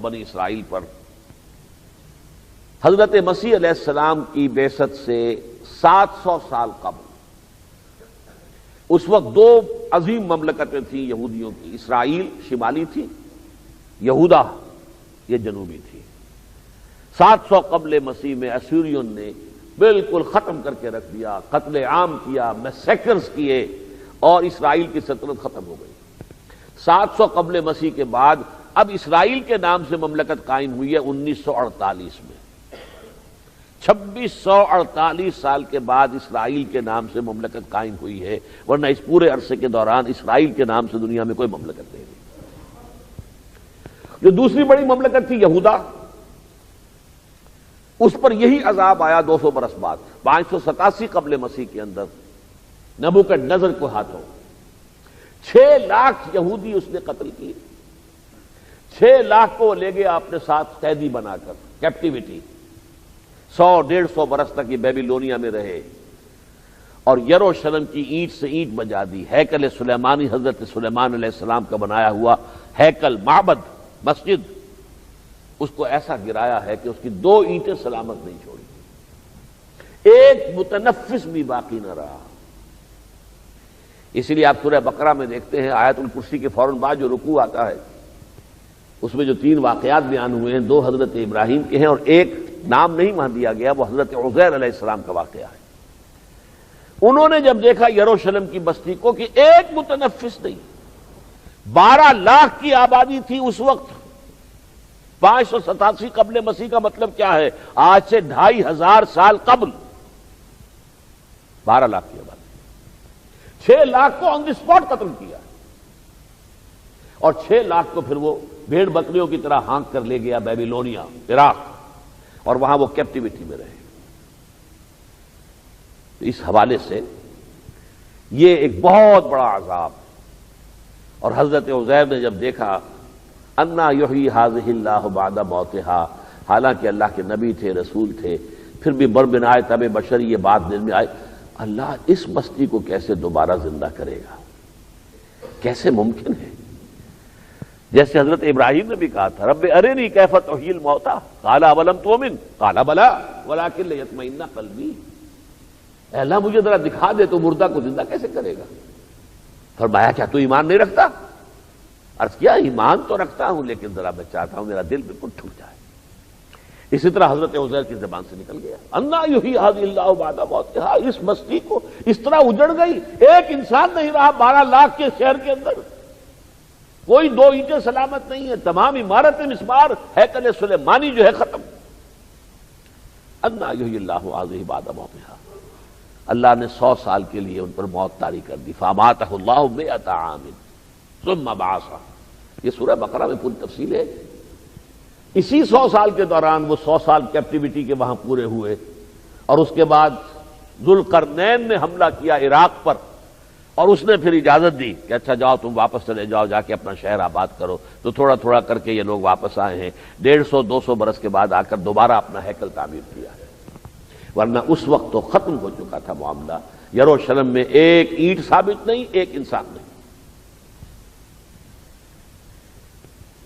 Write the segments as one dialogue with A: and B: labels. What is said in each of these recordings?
A: بنی اسرائیل پر حضرت مسیح علیہ السلام کی بعثت سے 700 سال قبل اس وقت دو عظیم مملکتیں تھیں یہودیوں کی، اسرائیل شمالی تھی، یہودا یہ جنوبی تھی۔ 700 قبل مسیح میں اسیرین نے بالکل ختم کر کے رکھ دیا، قتل عام کیا، میسیکرز کیے، اور اسرائیل کی سلطنت ختم ہو گئی۔ 700 قبل مسیح کے بعد اب اسرائیل کے نام سے مملکت قائم ہوئی ہے 1948 میں۔ 2648 سال کے بعد اسرائیل کے نام سے مملکت قائم ہوئی ہے، ورنہ اس پورے عرصے کے دوران اسرائیل کے نام سے دنیا میں کوئی مملکت نہیں تھی۔ جو دوسری بڑی مملکت تھی یہودا، اس پر یہی عذاب آیا 200 برس بعد، 587 قبل مسیح کے اندر نبوکدنضر کو ہاتھوں 6 لاکھ یہودی اس نے قتل کیے۔ 6 لاکھ کو لے گیا اپنے ساتھ قیدی بنا کر کیپٹیوٹی، 100-150 برس تک یہ بیبیلونیا میں رہے، اور یروشلم کی اینٹ سے اینٹ بجا دی۔ ہیکل سلیمانی، حضرت سلیمان علیہ السلام کا بنایا ہوا ہیکل، معبد، مسجد، اس کو ایسا گرایا ہے کہ اس کی 2 اینٹیں سلامت نہیں چھوڑی، ایک متنفس بھی باقی نہ رہا۔ اسی لیے آپ سورہ بقرہ میں دیکھتے ہیں آیت الکرسی کے فوراً بعد جو رکوع آتا ہے، اس میں جو 3 واقعات بیان ہوئے ہیں، 2 حضرت ابراہیم کے ہیں اور ایک نام نہیں وہاں دیا گیا، وہ حضرت عزیر علیہ السلام کا واقعہ ہے۔ انہوں نے جب دیکھا یروشلم کی بستی کو کہ ایک متنفس نہیں، 12 لاکھ کی آبادی تھی اس وقت، 587 قبل مسیح کا مطلب کیا ہے؟ آج سے 2500 سال قبل 12 لاکھ کی آبادی، 6 لاکھ کو آن دی اسپاٹ قتل کیا، اور 6 لاکھ کو پھر وہ بھیڑ بکریوں کی طرح ہانک کر لے گیا بیبیلونیا، عراق، اور وہاں وہ کیپٹیوٹی میں رہے۔ اس حوالے سے یہ ایک بہت بڑا عذاب، اور حضرت عزیر نے جب دیکھا انا یحیی ھذہ اللہ بعد موتہا، حالانکہ اللہ کے نبی تھے، رسول تھے، پھر بھی بربنائے طب بشری یہ بات دل میں آئے، اللہ اس بستی کو کیسے دوبارہ زندہ کرے گا، کیسے ممکن ہے؟ جیسے حضرت ابراہیم نے بھی کہا تھا رب ارنی کیف تحیی الموتى قال اولم تؤمن قال بلی ولکن لیطمئن قلبی، اے اللہ مجھے ذرا دکھا دے تو مردہ کو زندہ کیسے کرے گا؟ فرمایا کیا تو ایمان نہیں رکھتا؟ عرض کیا ایمان تو رکھتا ہوں، لیکن ذرا میں چاہتا ہوں میرا دل بالکل ٹھک جائے۔ اسی طرح حضرت عزیر کی زبان سے نکل گیا انا یحیی ھذہ اللہ بعد موتہا، اس بستی کو اس طرح اجڑ گئی، ایک انسان نہیں رہا 12 لاکھ کے شہر کے اندر، کوئی 2 اینٹیں سلامت نہیں ہے، تمام عمارت مسمار، ہیکل سلیمانی جو ہے ختم۔ انا یحیی اللہ ھذہ بعد موتہا، اللہ نے 100 سال کے لیے ان پر موت طاری کر دی، فاماتہ اللہ 100 عام ثم بعثہ، یہ سورہ بقرہ میں پوری تفصیل ہے۔ اسی 100 سال کے دوران وہ 100 سال کیپٹیوٹی کے وہاں پورے ہوئے، اور اس کے بعد ذوالقرنین نے حملہ کیا عراق پر، اور اس نے پھر اجازت دی کہ اچھا جاؤ تم واپس چلے جاؤ، جا کے اپنا شہر آباد کرو، تو تھوڑا تھوڑا کر کے یہ لوگ واپس آئے ہیں، 150-200 برس کے بعد آ کر دوبارہ اپنا ہیکل تعمیر کیا ہے، ورنہ اس وقت تو ختم ہو چکا تھا معاملہ، یروشلم میں ایک اینٹ ثابت نہیں، ایک انسان نہیں۔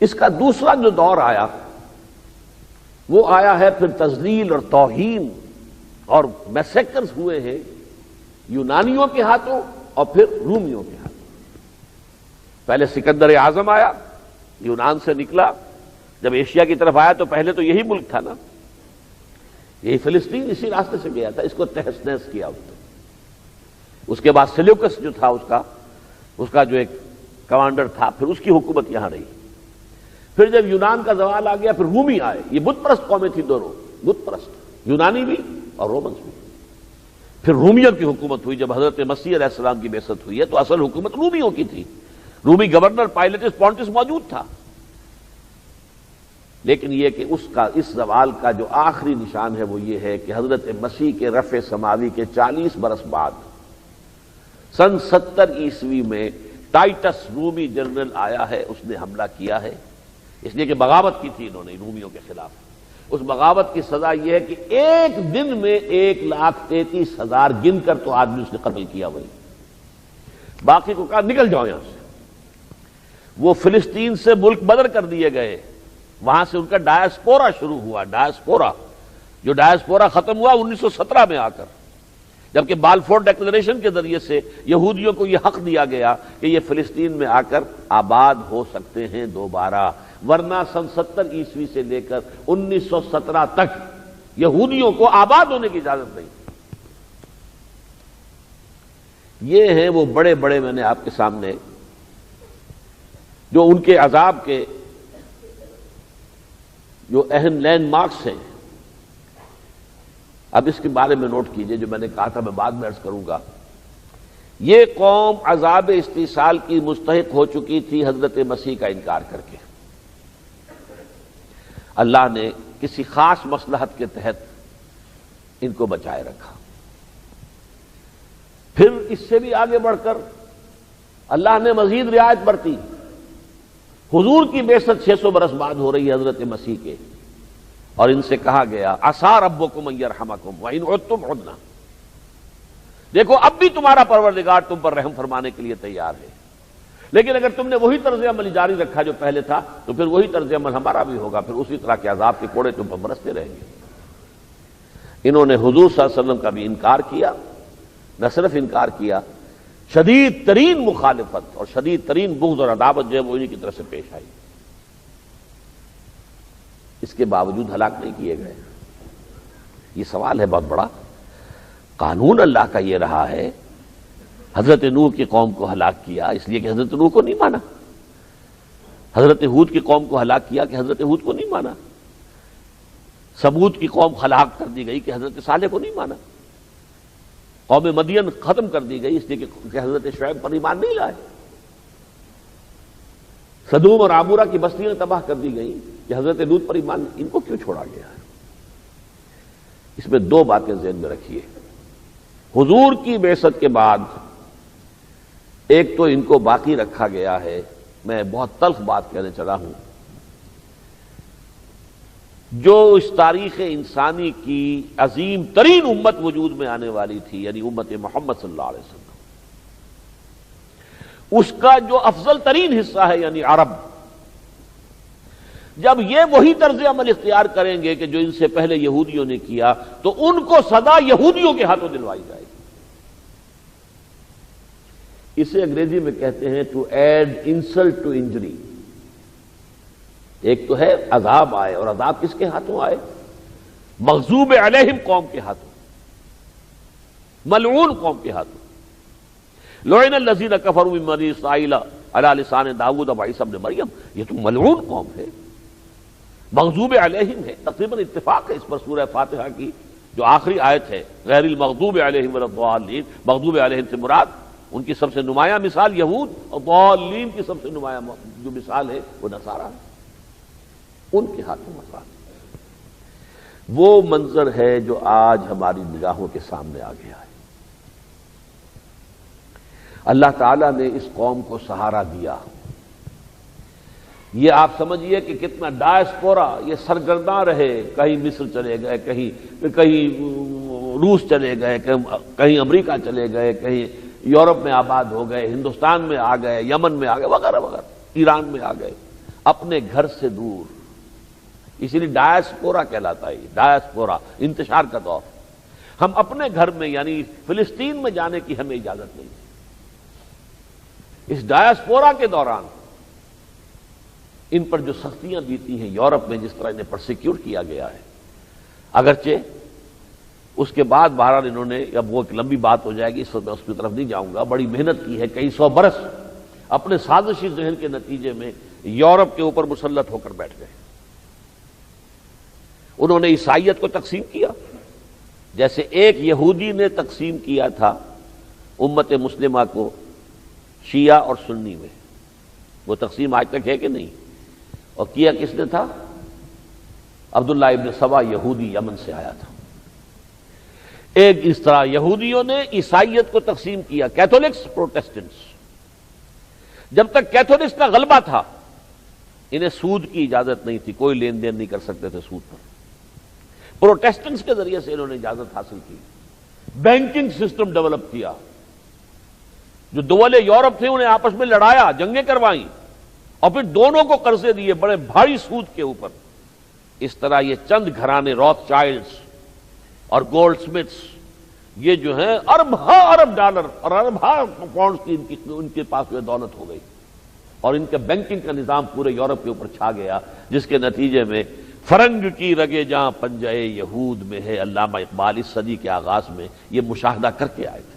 A: اس کا دوسرا جو دور آیا وہ آیا ہے پھر تذلیل اور توہین اور میسیکرز ہوئے ہیں یونانیوں کے ہاتھوں اور پھر رومیوں کے ہاتھوں۔ پہلے سکندر اعظم آیا، یونان سے نکلا، جب ایشیا کی طرف آیا تو پہلے تو یہی ملک تھا نا، یہی فلسطین، اسی راستے سے گیا تھا، اس کو تہس نہس کیا اس نے۔ اس کے بعد سیلیوکس جو تھا اس کا جو ایک کمانڈر تھا، پھر اس کی حکومت یہاں رہی۔ پھر جب یونان کا زوال آ گیا پھر رومی آئے، یہ بت پرست قومیں تھیں دونوں، بت پرست، یونانی بھی اور رومنس بھی۔ پھر رومیوں کی حکومت ہوئی، جب حضرت مسیح علیہ السلام کی بعثت ہوئی ہے تو اصل حکومت رومیوں کی تھی، رومی گورنر پائلٹس پونٹس موجود تھا، لیکن یہ کہ اس زوال کا جو آخری نشان ہے وہ یہ ہے کہ حضرت مسیح کے رفع سماوی کے 40 برس بعد سن 70 عیسوی میں ٹائٹس رومی جنرل آیا ہے، اس نے حملہ کیا ہے، اس لیے کہ بغاوت کی تھی انہوں نے رومیوں کے خلاف۔ اس بغاوت کی سزا یہ ہے کہ ایک دن میں 1,33,000 گن کر تو آدمی اس نے قتل کیا، وہی باقی کو کہا نکل جاؤ یہاں سے۔ وہ فلسطین سے ملک بدر کر دیے گئے، وہاں سے ان کا ڈایاسپورا شروع ہوا، ڈایاسپورا، جو ڈایاسپورا ختم ہوا 1917 میں آ کر، جبکہ بالفور ڈکلریشن کے ذریعے سے یہودیوں کو یہ حق دیا گیا کہ یہ فلسطین میں آ کر آباد ہو سکتے ہیں دوبارہ، ورنہ سن 70 عیسوی سے لے کر 1917 تک یہودیوں کو آباد ہونے کی اجازت نہیں۔ یہ ہیں وہ بڑے بڑے، میں نے آپ کے سامنے جو ان کے عذاب کے جو اہم لینڈ مارکس ہیں۔ اب اس کے بارے میں نوٹ کیجئے، جو میں نے کہا تھا میں بعد میں عرض کروں گا۔ یہ قوم عذاب استیصال کی مستحق ہو چکی تھی حضرت مسیح کا انکار کر کے۔ اللہ نے کسی خاص مصلحت کے تحت ان کو بچائے رکھا۔ پھر اس سے بھی آگے بڑھ کر اللہ نے مزید رعایت برتی۔ حضور کی بعثت 600 برس بعد ہو رہی ہے حضرت مسیح کے، اور ان سے کہا گیا عسیٰ ربکم ان یرحمکم وان عدتم عدنا، دیکھو اب بھی تمہارا پروردگار تم پر رحم فرمانے کے لیے تیار ہے، لیکن اگر تم نے وہی طرز عمل جاری رکھا جو پہلے تھا تو پھر وہی طرز عمل ہمارا بھی ہوگا، پھر اسی طرح کے عذاب کے کوڑے تم پر برستے رہیں گے۔ انہوں نے حضور صلی اللہ علیہ وسلم کا بھی انکار کیا، نہ صرف انکار کیا، شدید ترین مخالفت اور شدید ترین بغض اور عداوت جو ہے وہ انہی کی طرف سے پیش آئی۔ اس کے باوجود ہلاک نہیں کیے گئے۔ یہ سوال ہے بہت بڑا۔ قانون اللہ کا یہ رہا ہے، حضرت نوح کی قوم کو ہلاک کیا اس لیے کہ حضرت نوح کو نہیں مانا، حضرت ہود کی قوم کو ہلاک کیا کہ حضرت ہود کو نہیں مانا، ثمود کی قوم ہلاک کر دی گئی کہ حضرت صالح کو نہیں مانا، قوم مدین ختم کر دی گئی اس لیے کہ حضرت شعیب پر ایمان نہیں لائے، سدوم اور عمورہ کی بستیاں تباہ کر دی گئیں کہ حضرت لوط پر ایمان، ان کو کیوں چھوڑا گیا ہے؟ اس میں دو باتیں ذہن میں رکھیے۔ حضور کی بعثت کے بعد ایک تو ان کو باقی رکھا گیا ہے، میں بہت تلخ بات کہنے چلا ہوں، جو اس تاریخ انسانی کی عظیم ترین امت وجود میں آنے والی تھی، یعنی امت محمد صلی اللہ علیہ وسلم، اس کا جو افضل ترین حصہ ہے یعنی عرب، جب یہ وہی طرز عمل اختیار کریں گے کہ جو ان سے پہلے یہودیوں نے کیا تو ان کو سزا یہودیوں کے ہاتھوں دلوائی جائے گی۔ اسے انگریزی میں کہتے ہیں to add insult to injury. ایک تو ہے عذاب آئے، اور عذاب کس کے ہاتھوں آئے؟ مغضوب علیہم قوم کے ہاتھوں، ملعون قوم کے ہاتھوں۔ لعن الذین کفروا من بنی اسرائیل علی لسان داؤد و عیسی ابن مریم، یہ تو ملعون قوم ہے، مغضوب علیہم ہے۔ تقریباً اتفاق ہے اس پر سورہ فاتحہ کی جو آخری آیت ہے، غیر المغضوب علیہم ولا الضالین، مغضوب علیہم سے مراد ان کی سب سے نمایاں مثال یہود، اور ضالین کی سب سے نمایاں جو مثال ہے وہ نصارہ ہے، ان کے ہاتھوں مسائل۔ وہ منظر ہے جو آج ہماری نگاہوں کے سامنے آ گیا ہے۔ اللہ تعالیٰ نے اس قوم کو سہارا دیا۔ یہ آپ سمجھیے کہ کتنا ڈایاسپورا یہ سرگرداں رہے، کہیں مصر چلے گئے، کہیں روس چلے گئے، کہیں امریکہ چلے گئے، کہیں یورپ میں آباد ہو گئے، ہندوستان میں آ گئے، یمن میں آ گئے، وغیرہ وغیرہ، ایران میں آ گئے، اپنے گھر سے دور۔ اسی لیے ڈایاسپورا کہلاتا ہے، ڈایاسپورا انتشار کا دور۔ ہم اپنے گھر میں یعنی فلسطین میں جانے کی ہمیں اجازت نہیں۔ اس ڈایاسپورا کے دوران ان پر جو سختیاں بیتی ہیں یورپ میں، جس طرح انہیں پرسیکیوٹ کیا گیا ہے، اگرچہ اس کے بعد بہرحال انہوں نے، اب وہ ایک لمبی بات ہو جائے گی، اس وقت میں اس کی طرف نہیں جاؤں گا، بڑی محنت کی ہے، کئی سو برس اپنے سازشی ذہن کے نتیجے میں یورپ کے اوپر مسلط ہو کر بیٹھ گئے۔ انہوں نے عیسائیت کو تقسیم کیا، جیسے ایک یہودی نے تقسیم کیا تھا امت مسلمہ کو شیعہ اور سنی میں۔ وہ تقسیم آج تک ہے کہ نہیں؟ اور کیا کس نے تھا؟ عبداللہ ابن سبا یہودی یمن سے آیا تھا۔ ایک اس طرح یہودیوں نے عیسائیت کو تقسیم کیا، کیتھولکس، پروٹیسٹنٹس۔ جب تک کیتھولکس کا غلبہ تھا انہیں سود کی اجازت نہیں تھی، کوئی لین دین نہیں کر سکتے تھے سود پر۔ پروٹیسٹنٹس کے ذریعے سے انہوں نے اجازت حاصل کی، بینکنگ سسٹم ڈیولپ کیا، جو دول یورپ تھے انہیں آپس میں لڑایا، جنگیں کروائیں، اور پھر دونوں کو قرضے دیے بڑے بھاری سود کے اوپر. اس طرح یہ چند گھرانے روتھ چائلڈز اور گولڈ سمتھس یہ جو ہیں ارب ڈالر اور ارب پاؤنڈز کی ان کے پاس جو دولت ہو گئی، اور ان کا بینکنگ کا نظام پورے یورپ کے اوپر چھا گیا، جس کے نتیجے میں فرنگ کی رگے جہاں پنجہ یہود میں ہے. علامہ اقبال اس صدی کے آغاز میں یہ مشاہدہ کر کے آئے تھے.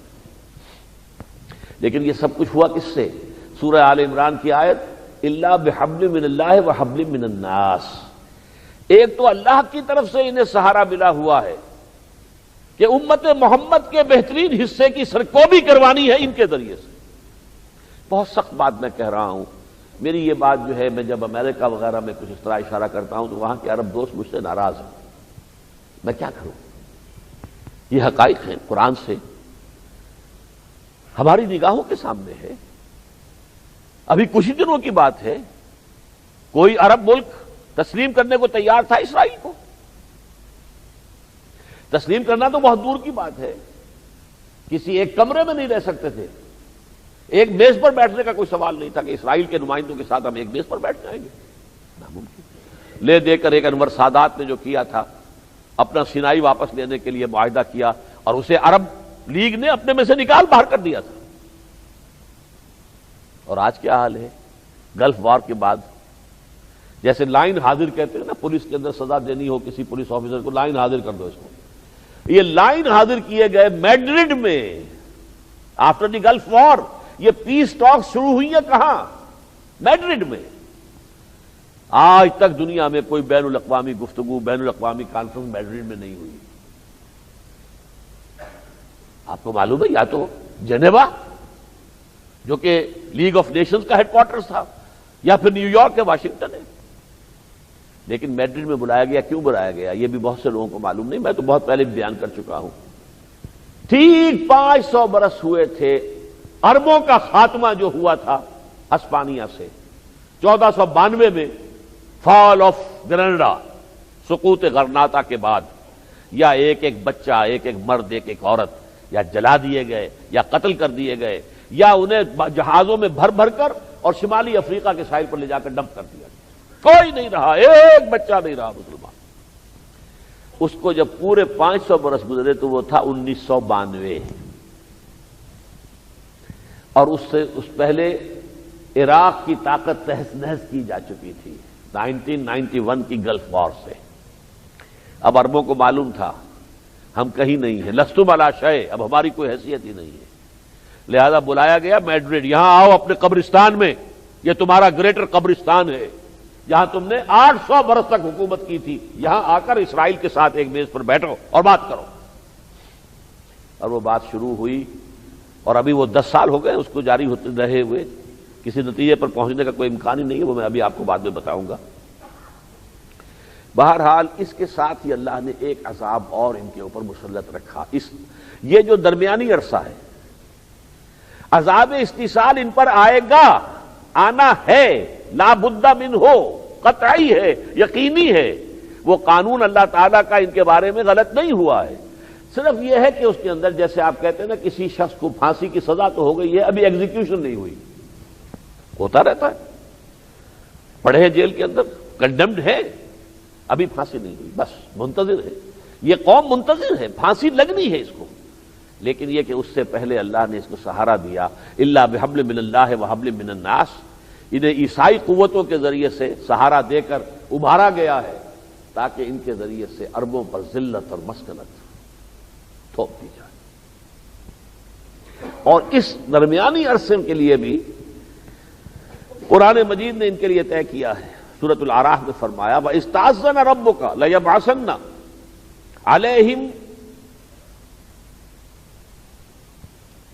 A: لیکن یہ سب کچھ ہوا کس سے؟ سورہ آل عمران کی آیت الا بحبل من اللہ وحبل من الناس. ایک تو اللہ کی طرف سے انہیں سہارا ملا ہوا ہے کہ امت محمد کے بہترین حصے کی سرکوبی کروانی ہے ان کے ذریعے سے. بہت سخت بات میں کہہ رہا ہوں. میری یہ بات جو ہے، میں جب امریکہ وغیرہ میں کچھ اس طرح اشارہ کرتا ہوں تو وہاں کے عرب دوست مجھ سے ناراض ہیں. میں کیا کروں؟ یہ حقائق ہیں قرآن سے ہماری نگاہوں کے سامنے ہے. ابھی کچھ ہی دنوں کی بات ہے، کوئی عرب ملک تسلیم کرنے کو تیار تھا اسرائیل کو. تسلیم کرنا تو بہت دور کی بات ہے، کسی ایک کمرے میں نہیں رہ سکتے تھے، ایک میز پر بیٹھنے کا کوئی سوال نہیں تھا کہ اسرائیل کے نمائندوں کے ساتھ ہم ایک میز پر بیٹھ جائیں گے. ناممکن. لے دے کر ایک انور سادات نے جو کیا تھا، اپنا سینائی واپس لینے کے لیے معاہدہ کیا اور اسے عرب لیگ نے اپنے میں سے نکال باہر کر دیا تھا. اور آج کیا حال ہے گلف وار کے بعد؟ جیسے لائن حاضر کہتے ہیں نا، پولیس کے اندر سزا دینی ہو کسی پولیس آفیسر کو، لائن حاضر کر دو اس کو. یہ لائن حاضر کیے گئے میڈرڈ میں آفٹر دی گلف وار. یہ پیس ٹاک شروع ہوئی ہے کہاں؟ میڈرڈ میں. آج تک دنیا میں کوئی بین الاقوامی گفتگو، بین الاقوامی کانفرنس میڈرڈ میں نہیں ہوئی. آپ کو معلوم ہے، یا تو جنیوا جو کہ لیگ آف نیشنز کا ہیڈ کوارٹرز تھا، یا پھر نیو یارک یا واشنگٹن ہے. لیکن میڈرڈ میں بلایا گیا. کیوں بلایا گیا یہ بھی بہت سے لوگوں کو معلوم نہیں. میں تو بہت پہلے بیان کر چکا ہوں. ٹھیک 500 برس ہوئے تھے عربوں کا خاتمہ جو ہوا تھا ہسپانیہ سے 1492 میں، فال آف گرناڈا، سقوط غرناطہ کے بعد. یا ایک ایک بچہ، ایک ایک مرد، ایک ایک عورت یا جلا دیے گئے یا قتل کر دیے گئے، یا انہیں جہازوں میں بھر بھر کر اور شمالی افریقہ کے ساحل پر لے جا کر ڈمپ کر دیا. کوئی نہیں رہا، ایک بچہ نہیں رہا مسلمان. اس کو جب پورے 500 برس گزرے تو وہ تھا 1992. اور اس سے پہلے عراق کی طاقت تہس نہس کی جا چکی تھی 1991 کی گلف وار سے. اب عربوں کو معلوم تھا ہم کہیں نہیں ہیں، لستم علی شیء، اب ہماری کوئی حیثیت ہی نہیں ہے. لہذا بلایا گیا میڈرڈ. یہاں آؤ اپنے قبرستان میں، یہ تمہارا گریٹر قبرستان ہے جہاں تم نے 800 برس تک حکومت کی تھی. یہاں آ کر اسرائیل کے ساتھ ایک میز پر بیٹھو اور بات کرو. اور وہ بات شروع ہوئی، اور ابھی وہ 10 سال ہو گئے اس کو جاری ہوتے رہے ہوئے. کسی نتیجے پر پہنچنے کا کوئی امکان ہی نہیں ہے، وہ میں ابھی آپ کو بعد میں بتاؤں گا. بہرحال اس کے ساتھ ہی اللہ نے ایک عذاب اور ان کے اوپر مسلط رکھا. یہ جو درمیانی عرصہ ہے، عذاب استیصال ان پر آئے گا، آنا ہے، لا بد من ہو، قطعی ہے، یقینی ہے. وہ قانون اللہ تعالیٰ کا ان کے بارے میں غلط نہیں ہوا ہے. صرف یہ ہے کہ اس کے اندر جیسے آپ کہتے ہیں نا، کسی شخص کو پھانسی کی سزا تو ہو گئی ہے، ابھی ایگزیکیوشن نہیں ہوئی. ہوتا رہتا ہے، پڑے ہیں جیل کے اندر، کنڈمڈ ہے، ابھی پھانسی نہیں ہوئی، بس منتظر ہے. یہ قوم منتظر ہے، پھانسی لگنی ہے اس کو. لیکن یہ کہ اس سے پہلے اللہ نے اس کو سہارا دیا. الا بحبل من اللہ وحبل من الناس. انہیں عیسائی قوتوں کے ذریعے سے سہارا دے کر ابھارا گیا ہے تاکہ ان کے ذریعے سے عربوں پر ذلت اور مسکنت تھوپ دی جائے. اور اس درمیانی عرصے کے لیے بھی قرآن مجید نے ان کے لیے طے کیا ہے. سورۃ الاعراف میں فرمایا وَإِسْتَأْذَنَ رَبُّكَ لَيَبْعَثَنَّ عَلَيْهِمْ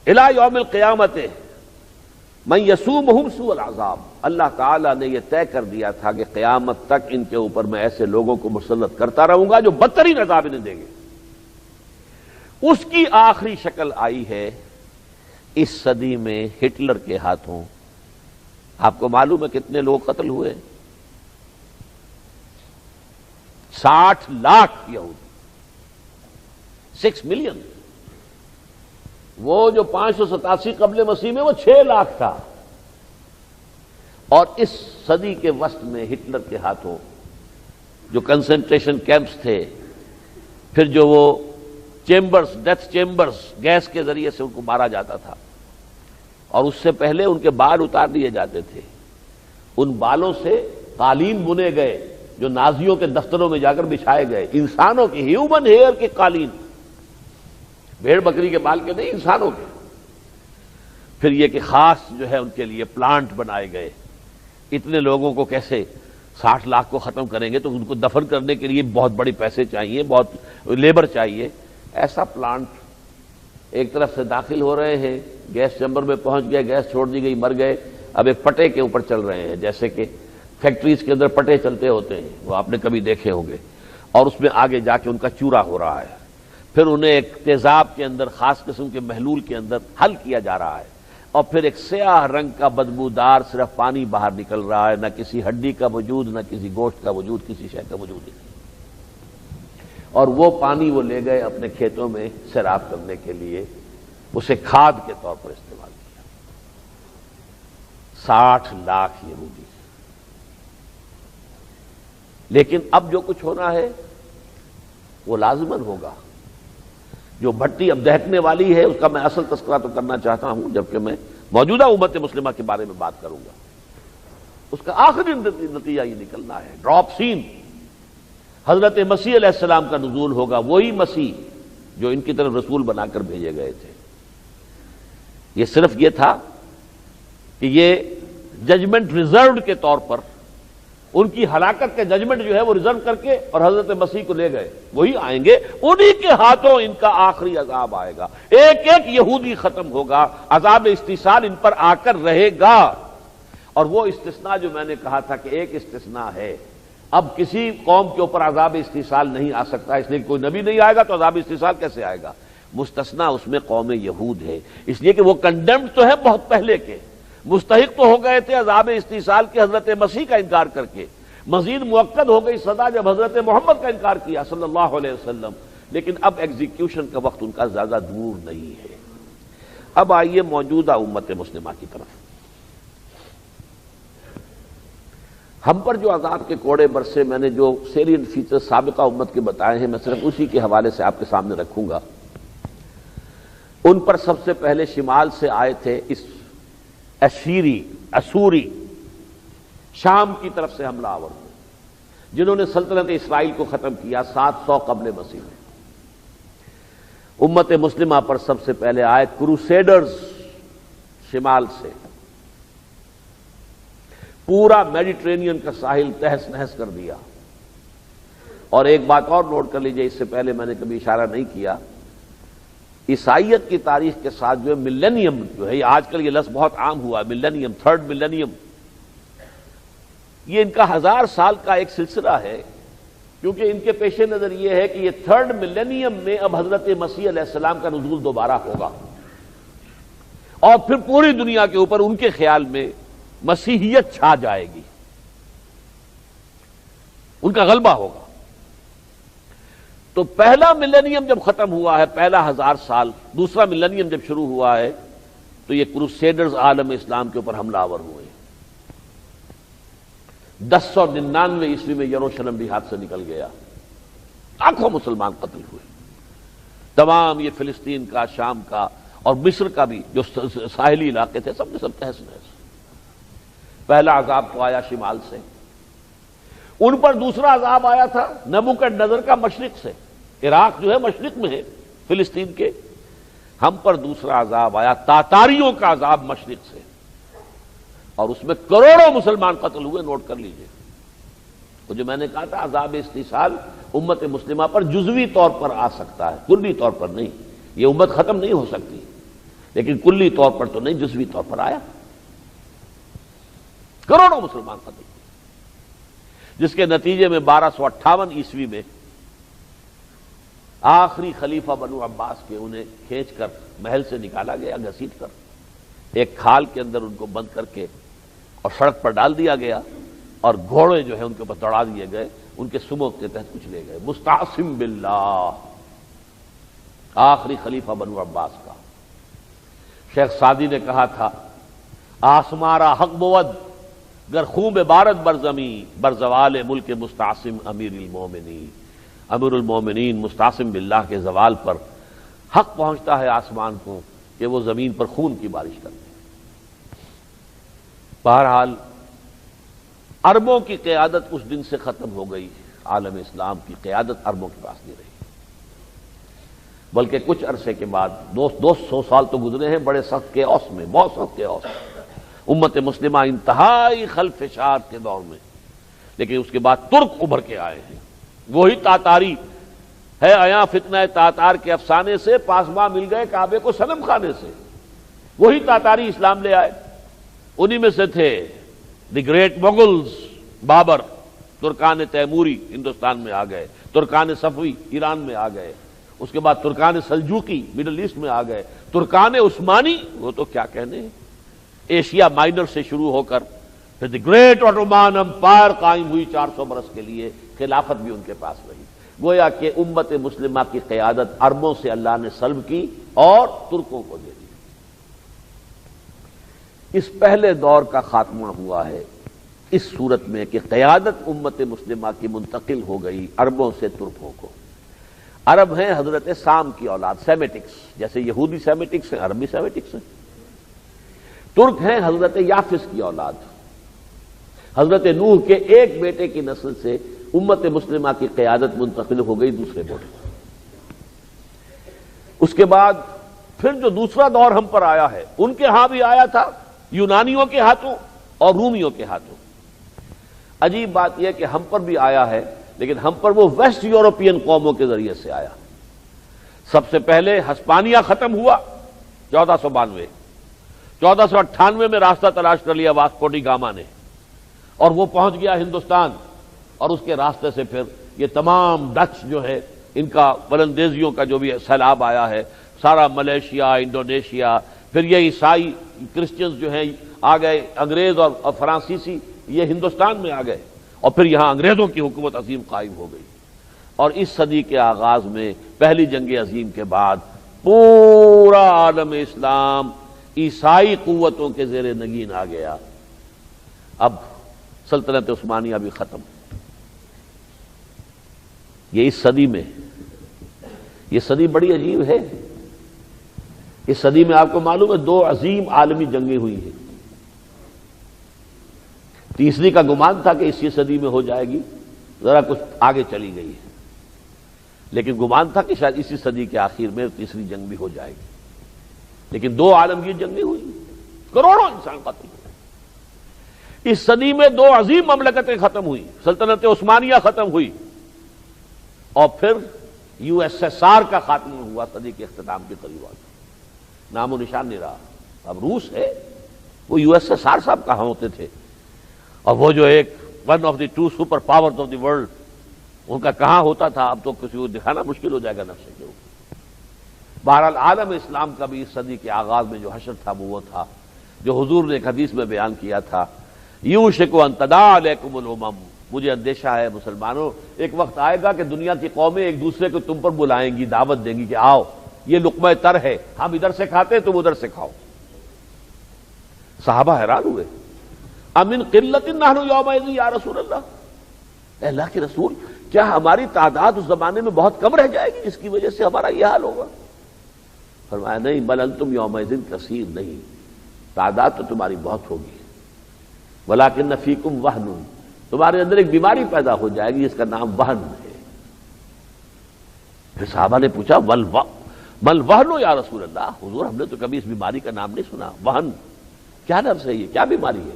A: إِلَى يَوْمِ الْقِيَامَةِ مَنْ يَسُومُهُمْ سُوءَ الْعَذَابِ. اللہ تعالیٰ نے یہ طے کر دیا تھا کہ قیامت تک ان کے اوپر میں ایسے لوگوں کو مسلط کرتا رہوں گا جو بدترین عذاب انہیں دیں گے. اس کی آخری شکل آئی ہے اس صدی میں ہٹلر کے ہاتھوں. آپ کو معلوم ہے کتنے لوگ قتل ہوئے؟ 60 لاکھ یہودی، 6 ملین. وہ جو 587 قبل مسیح میں وہ 6 لاکھ تھا. اور اس صدی کے وسط میں ہٹلر کے ہاتھوں جو کنسنٹریشن کیمپس تھے، پھر جو وہ چیمبرز، ڈیتھ چیمبرز، گیس کے ذریعے سے ان کو مارا جاتا تھا، اور اس سے پہلے ان کے بال اتار دیے جاتے تھے، ان بالوں سے قالین بنے گئے جو نازیوں کے دفتروں میں جا کر بچھائے گئے، انسانوں کی، ہیومن ہیئر کے قالین، بھیڑ بکری کے بال کے نہیں، انسانوں کے۔ پھر یہ کہ خاص جو ہے ان کے لیے پلانٹ بنائے گئے، اتنے لوگوں کو کیسے 60 لاکھ کو ختم کریں گے، تو ان کو دفن کرنے کے لیے بہت بڑے پیسے چاہیے، بہت لیبر چاہیے۔ ایسا پلانٹ ایک طرف سے داخل ہو رہے ہیں، گیس چیمبر میں پہنچ گئے، گیس چھوڑ دی گئی، مر گئے، اب ایک پٹے کے اوپر چل رہے ہیں، جیسے کہ فیکٹریز کے اندر پٹے چلتے ہوتے ہیں، وہ آپ نے کبھی دیکھے ہوں گے، اور اس میں آگے جا کے ان کا چورا ہو رہا ہے، پھر انہیں ایک تیزاب کے اندر، خاص قسم کے محلول کے اندر حل کیا جا رہا ہے، اور پھر ایک سیاہ رنگ کا بدبودار صرف پانی باہر نکل رہا ہے، نہ کسی ہڈی کا وجود، نہ کسی گوشت کا وجود، کسی شے کا وجود ہی نہیں۔ اور وہ پانی وہ لے گئے اپنے کھیتوں میں سیراب کرنے کے لیے، اسے کھاد کے طور پر استعمال کیا۔ 60 لاکھ یہودی۔ لیکن اب جو کچھ ہونا ہے وہ لازماً ہوگا۔ جو بھٹی اب دہکنے والی ہے اس کا میں اصل تذکرہ تو کرنا چاہتا ہوں جبکہ میں موجودہ امت مسلمہ کے بارے میں بات کروں گا۔ اس کا آخری نتیجہ یہ نکلنا ہے، ڈراپ سین، حضرت مسیح علیہ السلام کا نزول ہوگا، وہی مسیح جو ان کی طرف رسول بنا کر بھیجے گئے تھے۔ یہ صرف یہ تھا کہ یہ ججمنٹ ریزروڈ کے طور پر، ان کی ہلاکت کے ججمنٹ جو ہے وہ ریزرو کر کے اور حضرت مسیح کو لے گئے، وہی آئیں گے، انہی کے ہاتھوں ان کا آخری عذاب آئے گا، ایک ایک یہودی ختم ہوگا، عذاب استحصال ان پر آ کر رہے گا۔ اور وہ استثناء جو میں نے کہا تھا کہ ایک استثناء ہے، اب کسی قوم کے اوپر عذاب استحصال نہیں آ سکتا، اس لیے کوئی نبی نہیں آئے گا تو عذاب استحصال کیسے آئے گا؟ مستثنیٰ اس میں قوم یہود ہے، اس لیے کہ وہ کنڈیمڈ تو ہے بہت پہلے کے، مستحق تو ہو گئے تھے عذاب استحصال کے حضرت مسیح کا انکار کر کے، مزید موقد ہو گئی سزا جب حضرت محمد کا انکار کیا صلی اللہ علیہ وسلم، لیکن اب ایگزیکیوشن کا وقت ان کا زیادہ دور نہیں ہے۔ اب آئیے موجودہ امت مسلمہ کی طرف۔ ہم پر جو عذاب کے کوڑے برسے، میں نے جو سیلینٹ فیچر سابقہ امت کے بتائے ہیں، میں صرف اسی کے حوالے سے آپ کے سامنے رکھوں گا۔ ان پر سب سے پہلے شمال سے آئے تھے اس اسوری شام کی طرف سے حملہ آور ہوئے، جنہوں نے سلطنت اسرائیل کو ختم کیا 700 قبل مسیح میں۔ امت مسلمہ پر سب سے پہلے آئے کروسیڈرز شمال سے، پورا میڈیٹرینین کا ساحل تہس نہس کر دیا۔ اور ایک بات اور نوٹ کر لیجئے، اس سے پہلے میں نے کبھی اشارہ نہیں کیا، عیسائیت کی تاریخ کے ساتھ جو ہے ملینیم جو ہے، آج کل یہ لفظ بہت عام ہوا ہے، ملینیم، تھرڈ ملینیم، یہ ان کا 1000 سال کا ایک سلسلہ ہے، کیونکہ ان کے پیش نظر یہ ہے کہ یہ تھرڈ ملینیم میں اب حضرت مسیح علیہ السلام کا نزول دوبارہ ہوگا، اور پھر پوری دنیا کے اوپر ان کے خیال میں مسیحیت چھا جائے گی، ان کا غلبہ ہوگا۔ تو پہلا ملینیم جب ختم ہوا ہے، پہلا 1000 سال، دوسرا ملینیم جب شروع ہوا ہے، تو یہ کروسیڈرز عالم اسلام کے اوپر حملہ آور ہوئے۔ 1099 عیسوی میں یروشلم بھی ہاتھ سے نکل گیا، لاکھوں مسلمان قتل ہوئے، تمام یہ فلسطین کا، شام کا اور مصر کا بھی جو ساحلی علاقے تھے سب کے سب تہس نہس۔ پہلا عذاب تو آیا شمال سے، ان پر دوسرا عذاب آیا تھا نبوکدنضر کا مشرق سے، عراق جو ہے مشرق میں ہے فلسطین کے، ہم پر دوسرا عذاب آیا تاتاریوں کا عذاب مشرق سے، اور اس میں کروڑوں مسلمان قتل ہوئے، نوٹ کر لیجئے۔ وہ جو میں نے کہا تھا عذاب استحصال امت مسلمہ پر جزوی طور پر آ سکتا ہے، کلی طور پر نہیں، یہ امت ختم نہیں ہو سکتی، لیکن کلی طور پر تو نہیں، جزوی طور پر آیا، کروڑوں مسلمان قتل ہوئے، جس کے نتیجے میں 1258 عیسوی میں آخری خلیفہ بنو عباس کے انہیں کھینچ کر محل سے نکالا گیا، گھسیٹ کر ایک کھال کے اندر ان کو بند کر کے اور سڑک پر ڈال دیا گیا، اور گھوڑے جو ہے ان کے اوپر دوڑا دیے گئے، ان کے سمو کے تحت کچھ لے گئے۔ مستعصم باللہ آخری خلیفہ بنو عباس کا۔ شیخ سعدی نے کہا تھا آسمارا حق بود گر خوب بارد بر زمین بر زوال ملک مستعصم امیر المومنین، امیر المومنین مستعصم باللہ کے زوال پر حق پہنچتا ہے آسمان کو کہ وہ زمین پر خون کی بارش کرتے ہیں۔ بہرحال عربوں کی قیادت اس دن سے ختم ہو گئی، عالم اسلام کی قیادت عربوں کے پاس نہیں رہی، بلکہ کچھ عرصے کے بعد 200 سال تو گزرے ہیں بڑے سخت کیوس میں، بہت سخت کیوس، امت مسلمہ انتہائی خلفشار کے دور میں، لیکن اس کے بعد ترک ابھر کے آئے ہیں، وہی تاتاری ہے آیا فتنہ تاتار کے افسانے سے پاسباں مل گئے کعبے کو صنم خانے سے، وہی تاتاری اسلام لے آئے، انہی میں سے تھے the great Mughals, Babar, Terken تیموری ہندوستان میں آ گئے، ترکان صفوی ایران میں آ گئے، اس کے بعد ترکان سلجوقی مڈل ایسٹ میں آ گئے، ترکان عثمانی وہ تو کیا کہنے ہیں، ایشیا مائنر سے شروع ہو کر پھر دی گریٹ آٹومان امپائر قائم ہوئی 400 برس کے لیے، خلافت بھی ان کے پاس رہی۔ گویا کہ امت مسلمہ کی قیادت عربوں سے اللہ نے سلب کی اور ترکوں کو دے دی۔ اس پہلے دور کا خاتمہ ہوا ہے اس صورت میں کہ قیادت امت مسلمہ کی منتقل ہو گئی عربوں سے ترکوں کو۔ عرب ہیں حضرت سام کی اولاد، سیمیٹکس، جیسے یہودی سیمیٹکس ہیں عربی سیمیٹکس ہیں۔ ترک ہیں حضرت یافس کی اولاد، حضرت نوح کے ایک بیٹے کی نسل سے امت مسلمہ کی قیادت منتقل ہو گئی دوسرے بیٹے۔ اس کے بعد پھر جو دوسرا دور ہم پر آیا ہے، ان کے ہاں بھی آیا تھا یونانیوں کے ہاتھوں اور رومیوں کے ہاتھوں۔ عجیب بات یہ کہ ہم پر بھی آیا ہے، لیکن ہم پر وہ ویسٹ یورپین قوموں کے ذریعے سے آیا۔ سب سے پہلے ہسپانیہ ختم ہوا 1492، 1498 میں راستہ تلاش کر لیا واسکو ڈی گاما نے، اور وہ پہنچ گیا ہندوستان، اور اس کے راستے سے پھر یہ تمام ڈچ جو ہے ان کا ولندیزیوں کا جو بھی سیلاب آیا ہے، سارا ملیشیا، انڈونیشیا، پھر یہ عیسائی کرسچنز جو ہیں آ گئے، انگریز اور فرانسیسی یہ ہندوستان میں آ گئے، اور پھر یہاں انگریزوں کی حکومت عظیم قائم ہو گئی۔ اور اس صدی کے آغاز میں پہلی جنگ عظیم کے بعد پورا عالم اسلام عیسائی قوتوں کے زیر نگین آ گیا۔ اب سلطنت عثمانیہ بھی ختم۔ یہ اس صدی میں، یہ صدی بڑی عجیب ہے۔ اس صدی میں آپ کو معلوم ہے 2 عظیم عالمی جنگیں ہوئی ہیں۔ تیسری کا گمان تھا کہ اسی صدی میں ہو جائے گی، ذرا کچھ آگے چلی گئی ہے، لیکن گمان تھا کہ شاید اسی صدی کے آخر میں تیسری جنگ بھی ہو جائے گی، لیکن 2 عالمگیر جنگیں ہوئی، کروڑوں انسان قتل ہوئے۔ اس صدی میں 2 عظیم مملکتیں ختم ہوئی، سلطنت عثمانیہ ختم ہوئی، اور پھر USSR کا خاتمہ ہوا صدی کے اختتام کے قریب آ گیا، نام و نشان نہیں رہا۔ اب روس ہے، وہ USSR صاحب کہاں ہوتے تھے، اور وہ جو ایک one of the 2 super powers of the world, ان کا کہاں ہوتا تھا، اب تو کسی کو دکھانا مشکل ہو جائے گا نفس کے اوپر۔ بہرحال عالم اسلام کا بھی اس صدی کے آغاز میں جو حشر تھا وہ تھا جو حضور نے ایک حدیث میں بیان کیا تھا، یوشک ان تداعی علیکم الامم، مجھے اندیشہ ہے مسلمانوں، ایک وقت آئے گا کہ دنیا کی قومیں ایک دوسرے کو تم پر بلائیں گی، دعوت دیں گی کہ آؤ یہ لقمہ تر ہے، ہم ادھر سے کھاتے ہیں تم ادھر سے کھاؤ۔ صحابہ حیران ہوئے، امن قلت نحن یومئذ یا رسول اللہ، اے اللہ کے رسول کیا ہماری تعداد اس زمانے میں بہت کم رہ جائے گی جس کی وجہ سے ہمارا یہ حال ہوگا؟ فرمایا نہیں، بل انتم یومئذ کثیر، نہیں، تعداد تو تمہاری بہت ہوگی، ولکن فیکم وہن، تمہارے اندر ایک بیماری پیدا ہو جائے گی جس کا نام وہن ہے۔ پھر صحابہ نے پوچھا مل وہن یا رسول اللہ، حضور ہم نے تو کبھی اس بیماری کا نام نہیں سنا، وہن کیا لفظ ہے، یہ کیا بیماری ہے؟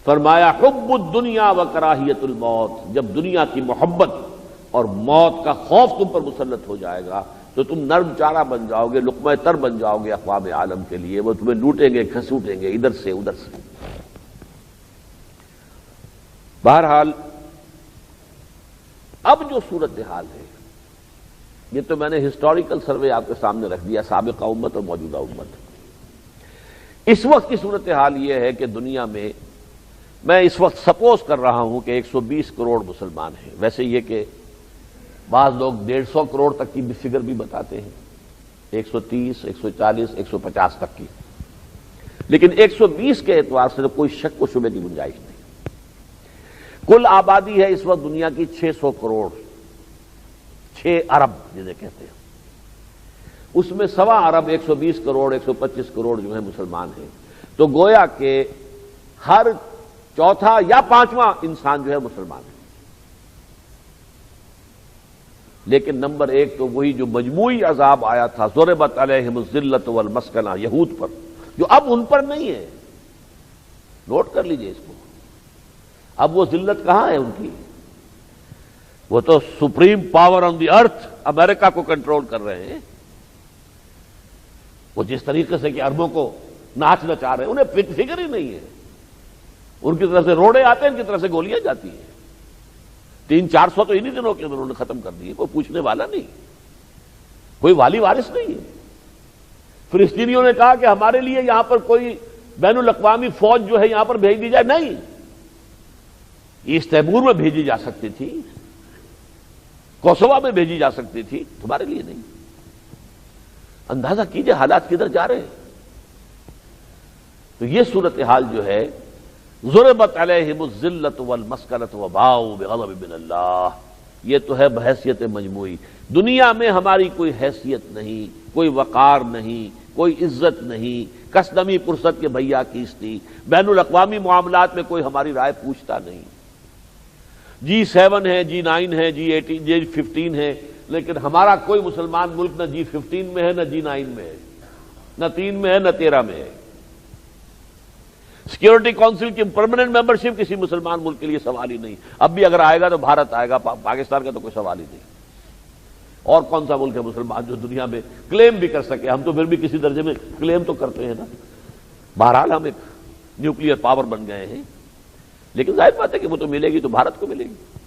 A: فرمایا حب الدنیا و کراہیت الموت، جب دنیا کی محبت اور موت کا خوف تم پر مسلط ہو جائے گا تو تم نرم چارہ بن جاؤ گے، لقمہ تر بن جاؤ گے اقوام عالم کے لیے، وہ تمہیں لوٹیں گے، کھسوٹیں گے ادھر سے ادھر سے۔ بہرحال اب جو صورتحال ہے، یہ تو میں نے ہسٹوریکل سروے آپ کے سامنے رکھ دیا، سابقہ امت اور موجودہ امت۔ اس وقت کی صورتحال یہ ہے کہ دنیا میں اس وقت سپوز کر رہا ہوں کہ 120 کروڑ مسلمان ہیں، ویسے یہ کہ بعض لوگ 150 کروڑ تک کی بھی فگر بھی بتاتے ہیں، 130، 140، 150 تک کی۔ لیکن 120 کے اعتبار سے تو کوئی شک و شبے کی گنجائش نہیں۔ کل آبادی ہے اس وقت دنیا کی 600 کروڑ، 6 ارب جسے کہتے ہیں، اس میں 1.25 ارب 120 کروڑ 125 کروڑ جو ہیں مسلمان ہیں، تو گویا کہ ہر چوتھا یا پانچواں انسان جو ہے مسلمان ہے۔ لیکن نمبر 1 تو وہی جو مجموعی عذاب آیا تھا ضربت علیہم الذلۃ والمسکنہ یہود پر، جو اب ان پر نہیں ہے، نوٹ کر لیجئے اس کو، اب وہ ذلت کہاں ہے ان کی؟ وہ تو سپریم پاور آن دی ارتھ امریکہ کو کنٹرول کر رہے ہیں، وہ جس طریقے سے کہ عربوں کو ناچ نچا رہے ہیں، انہیں فکر ہی نہیں ہے، ان کی طرف سے روڑے آتے ہیں، ان کی طرف سے گولیاں جاتی ہیں، 300-400 تو انہی دنوں کے اندر انہوں نے ختم کر دیے، کوئی پوچھنے والا نہیں، کوئی والی وارث نہیں ہے۔ فلسطینیوں نے کہا کہ ہمارے لیے یہاں پر کوئی بین الاقوامی فوج جو ہے یہاں پر بھیج دی جائے، نہیں، ایسٹ تیمور میں بھیجی جا سکتی تھی، کوسووا میں بھیجی جا سکتی تھی، تمہارے لیے نہیں۔ اندازہ کیجئے حالات کدھر جا رہے ہیں۔ تو یہ صورتحال جو ہے، ضربت علیہم الذلۃ والمسکنۃ وباؤوا بغضب من اللہ، یہ تو ہے بحیثیت مجموعی۔ دنیا میں ہماری کوئی حیثیت نہیں، کوئی وقار نہیں، کوئی عزت نہیں، کسدمی پرست کے بھیا کیستی، بین الاقوامی معاملات میں کوئی ہماری رائے پوچھتا نہیں۔ G7 ہے، G9 ہے، G18 G15 ہے، لیکن ہمارا کوئی مسلمان ملک نہ G15 میں ہے، نہ G9 میں ہے، نہ 3 میں ہے، نہ 13 میں ہے۔ سیکورٹی کونسل کی پرماننٹ ممبرشپ کسی مسلمان ملک کے لیے سوال ہی نہیں، اب بھی اگر آئے گا تو بھارت آئے گا، پاکستان کا تو کوئی سوال ہی نہیں۔ اور کون سا ملک ہے مسلمان جو دنیا میں کلیم بھی کر سکے؟ ہم تو پھر بھی کسی درجے میں کلیم تو کرتے ہیں نا۔ بہرحال ہم ایک نیوکلیئر پاور بن گئے ہیں، لیکن ظاہر بات ہے کہ وہ تو ملے گی تو بھارت کو ملے گی۔